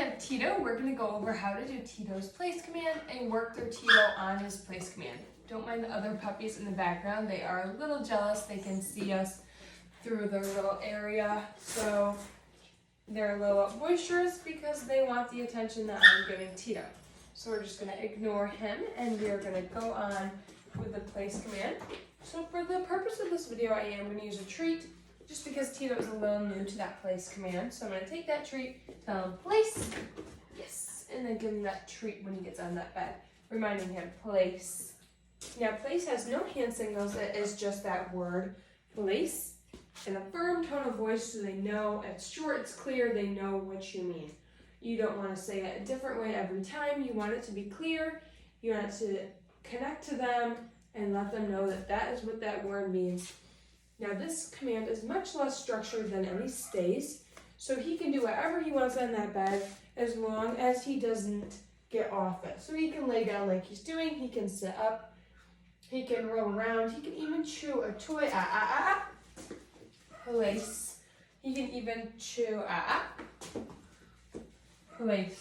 have Tito. We're going to go over how to do Tito's place command and work through Tito on his place command. Don't mind the other puppies in the background. They are a little jealous. They can see us through their little area. So they're a little boisterous because they want the attention that I'm giving Tito. So we're just going to ignore him and we are going to go on with the place command. So for the purpose of this video, I am going to use a treat just because Tito is a little new to that place command. So I'm going to take that treat, tell him place, yes, and then give him that treat when he gets on that bed, reminding him place. Now place has no hand signals, it is just that word, place, in a firm tone of voice so they know, it's short, it's clear, they know what you mean. You don't want to say it a different way every time, you want it to be clear, you want it to connect to them and let them know that that is what that word means. Now this command is much less structured than any stays, so he can do whatever he wants on that bed as long as he doesn't get off it. So he can lay down like he's doing, he can sit up, he can roll around, he can even chew a toy, place. He can even chew, place.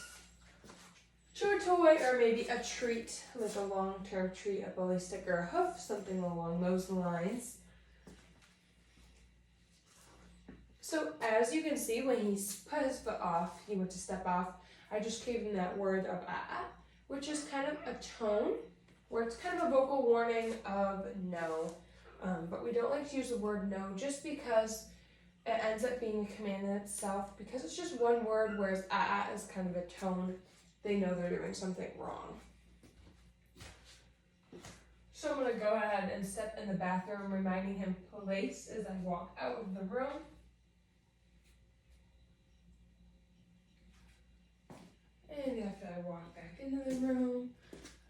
Chew a toy or maybe a treat, like a long-term treat, a bully stick or a hoof, something along those lines. So as you can see, when he put his foot off, he went to step off, I just gave him that word of which is kind of a tone, where it's kind of a vocal warning of no. But we don't like to use the word no just because it ends up being a command in itself, because it's just one word, whereas is kind of a tone. They know they're doing something wrong. So I'm going to go ahead and step in the bathroom, reminding him place as I walk out of the room. And after I walk back into the room,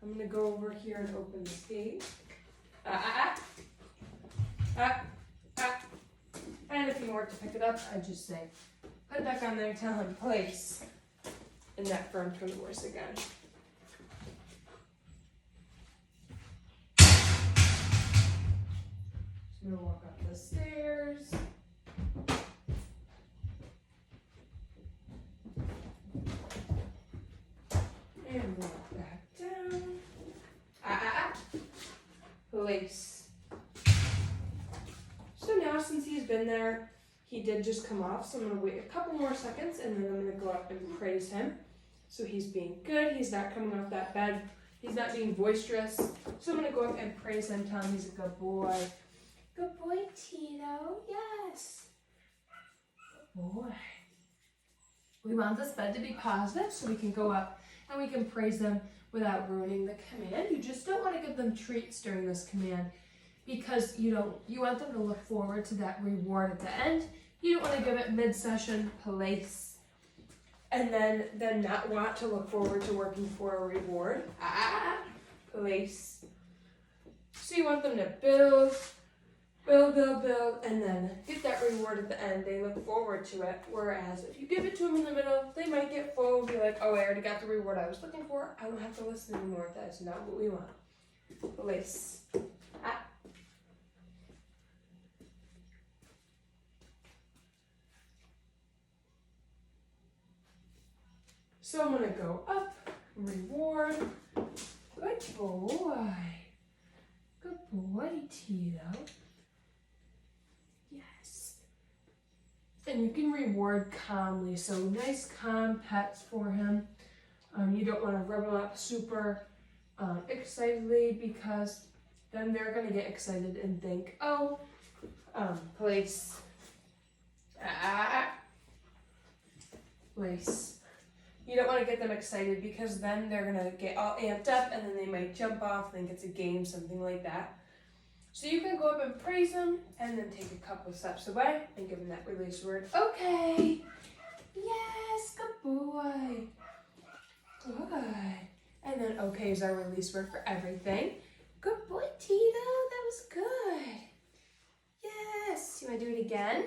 I'm going to go over here and open this gate. And if you were to pick it up, I'd just say, put it back on there, tell him place. In that firm tone of voice again. So I'm going to walk up the stairs. And walk back down. Place. So now since he's been there, he did just come off, so I'm going to wait a couple more seconds and then I'm going to go up and praise him. So he's being good, he's not coming off that bed, he's not being boisterous. So I'm going to go up and praise him, tell him he's a good boy. Good boy, Tito, yes. Good boy. We want this bed to be positive so we can go up and we can praise them without ruining the command. You just don't want to give them treats during this command because you want them to look forward to that reward at the end. You don't want to give it mid-session place and then not want to look forward to working for a reward. Place. So you want them to build, and then get that reward at the end. They look forward to it. Whereas if you give it to them in the middle, they might get full and be like, oh, I already got the reward I was looking for. I don't have to listen anymore. That's not what we want. Place. So I'm going to go up, reward, good boy, Tito, yes. And you can reward calmly, so nice calm pets for him. You don't want to rub him up super excitedly because then they're going to get excited and think, oh, place, place. You don't want to get them excited because then they're going to get all amped up and then they might jump off, think it's a game, something like that. So you can go up and praise them and then take a couple steps away and give them that release word. Okay. Yes, good boy. Good. And then okay is our release word for everything. Good boy, Tito. That was good. Yes. You want to do it again?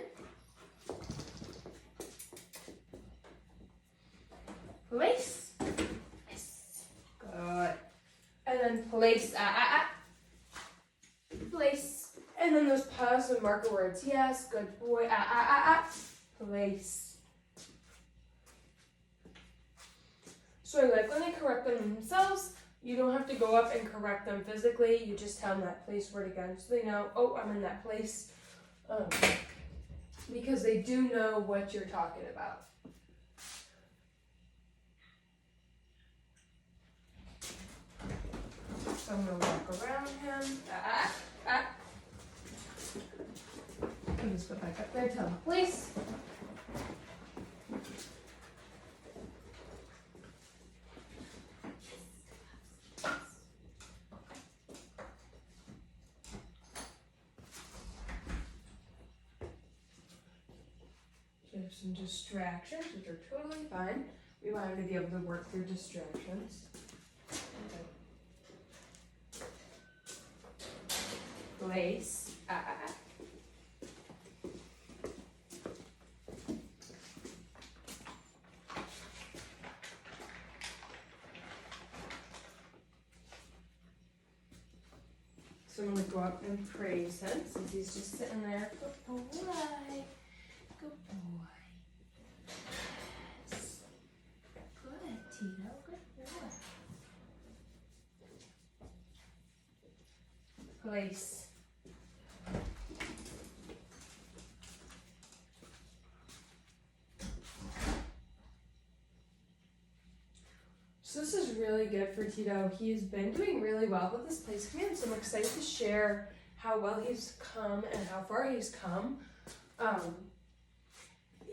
Place. Yes. Good. And then place. Place. And then those positive marker words. Yes. Good boy. Place. So I like when they correct them themselves. You don't have to go up and correct them physically. You just tell them that place word again so they know, oh, I'm in that place. Because they do know what you're talking about. So I'm going to walk around him. And just put back up there, tell him place. There's some distractions, which are totally fine. We want him to be able to work through distractions. Okay. Place. So I'm going to go up and praise him since he's just sitting there. Good boy. Good boy. Yes. Good, Tito. Good boy. Place. So this is really good for Tito. He's been doing really well with this place command, so I'm excited to share how well he's come and how far he's come.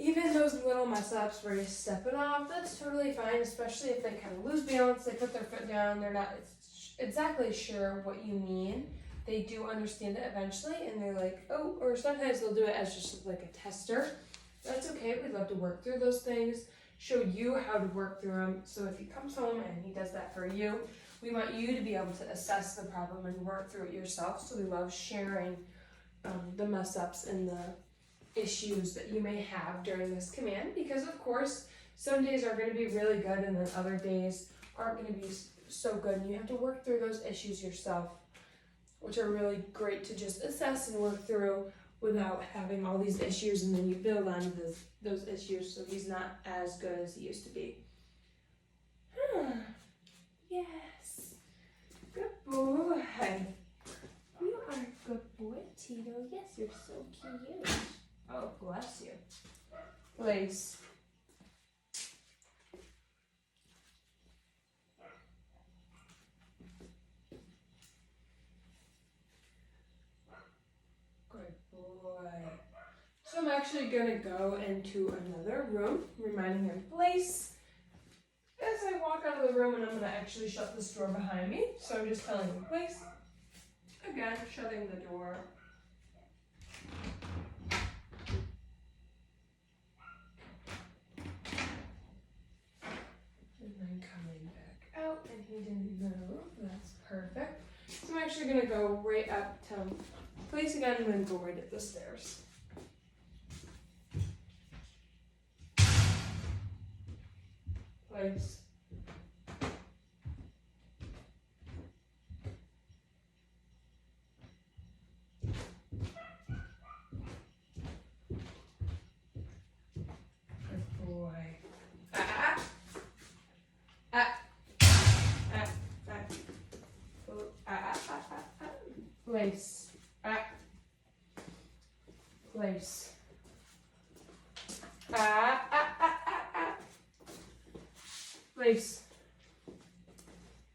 Even those little mess ups where he's stepping off, that's totally fine, especially if they kind of lose balance, they put their foot down, they're not exactly sure what you mean. They do understand it eventually, and they're like, oh, or sometimes they'll do it as just like a tester. That's okay, we'd love to work through those things, show you how to work through them. So if he comes home and he does that for you, we want you to be able to assess the problem and work through it yourself. So we love sharing the mess ups and the issues that you may have during this command, because of course some days are going to be really good and then other days aren't going to be so good, and you have to work through those issues yourself, which are really great to just assess and work through without having all these issues, and then you build on those issues so he's not as good as he used to be. Yes, good boy. You are a good boy, Tito. Yes, you're so cute. Oh, bless you. Place. Good boy. So I'm actually going to go into another room, reminding him place. As I walk out of the room, and I'm going to actually shut this door behind me. So I'm just telling him place. Again, shutting the door. And then coming back out, and he didn't move. That's perfect. So I'm actually going to go right up to him, place again, and then go right up the stairs. Place. Good boy. Place. Place. Place.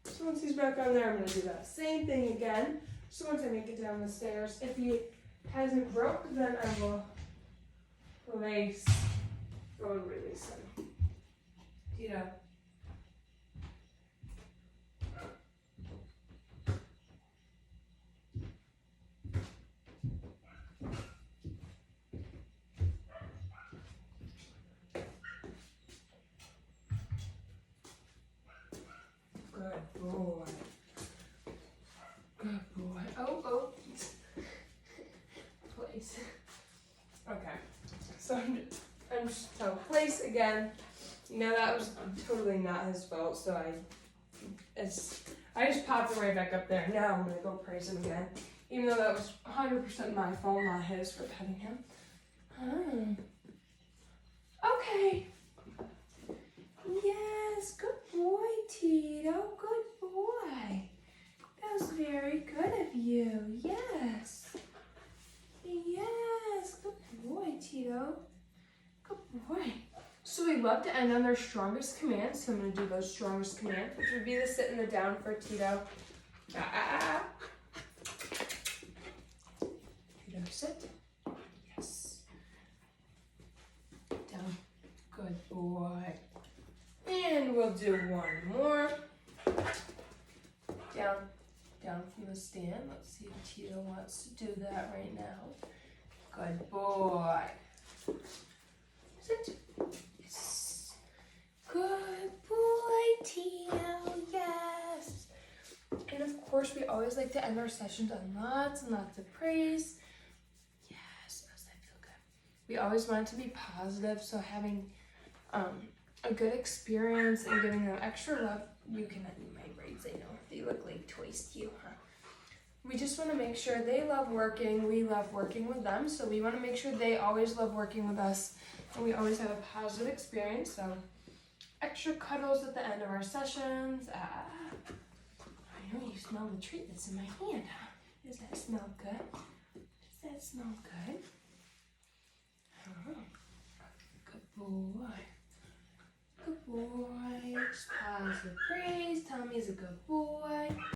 So once he's back on there, I'm going to do that same thing again. So once I make it down the stairs, if he hasn't broke, then I will place. Go and release him. Tito. Good boy. Good boy. Oh. Place. Okay. So I'm just so place again. You know, that was totally not his fault, so I just popped him right back up there. Now I'm gonna go praise him again. Even though that was 100% my fault, not his, for petting him. Okay. Yes, good boy. Tito. Good boy. That was very good of you. Yes. Yes. Good boy, Tito. Good boy. So we love to end on our strongest commands. So I'm going to do those strongest commands, which would be the sit and the down for Tito. Tito, sit. Yes. Down. Good boy. And we'll do one more. Down. Down from the stand. Let's see if Tito wants to do that right now. Good boy. Sit. Yes. Good boy, Tito. Yes. And of course, we always like to end our sessions on lots and lots of praise. Yes, does that feel good? We always want it to be positive, so having a good experience and giving them extra love. You cannot do my braids, I know. They look like toys to you, huh? We just want to make sure they love working. We love working with them, so we want to make sure they always love working with us, and we always have a positive experience. So extra cuddles at the end of our sessions. I know you smell the treat that's in my hand, huh? Does that smell good? Does that smell good? Good boy. Good boy. Just positive praise. Tell me he's a good boy.